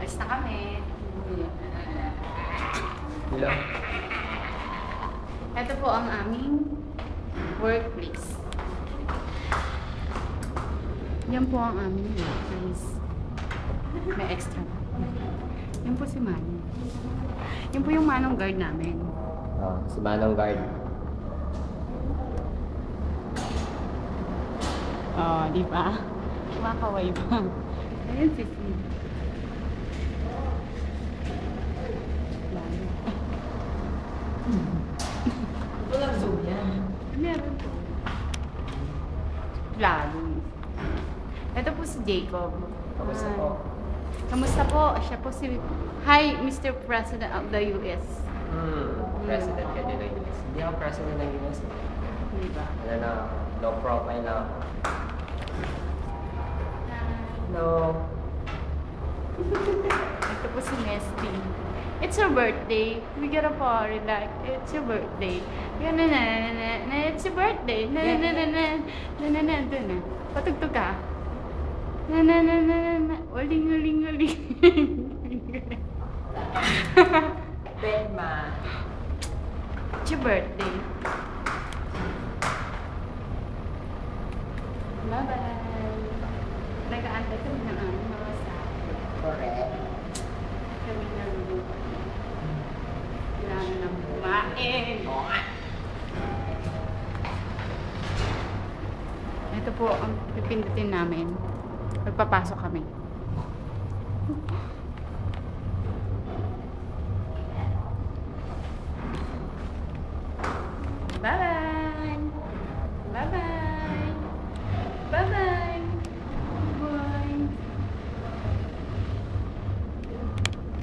Alis na kami. Hello? Ito po ang aming workplace. Yan po ang aming workplace. May extra. Yan po si Manong. Yan po yung Manong guard namin. Oh, si Manong Guard. Oh, di ba? Kumakaway pa. Ayun si Sid. Walang zoom yan. Meron po. Lalo. Ito po si Jacob. Kamusta po? Kamusta po? Siya po si... Hi, Mr. President of the US. President ka din ng US. Hindi ako president ng US. Di ba? Ano na ako? Low profile na ako. Hello? Ito po si Nesty. It's her birthday. We gotta party like it's your birthday. Na na na na na. It's your birthday. Na na na na na na na na na. Patugtog ka. Na na na na na. Uling uling uling. Benma. It's your birthday. Bye-bye. Nag-aantay kami ng aming mga staff. Correct. Kami ng kailangan ng kumain. Oo nga. Ito po ang pipindutin namin. Magpapasok kami.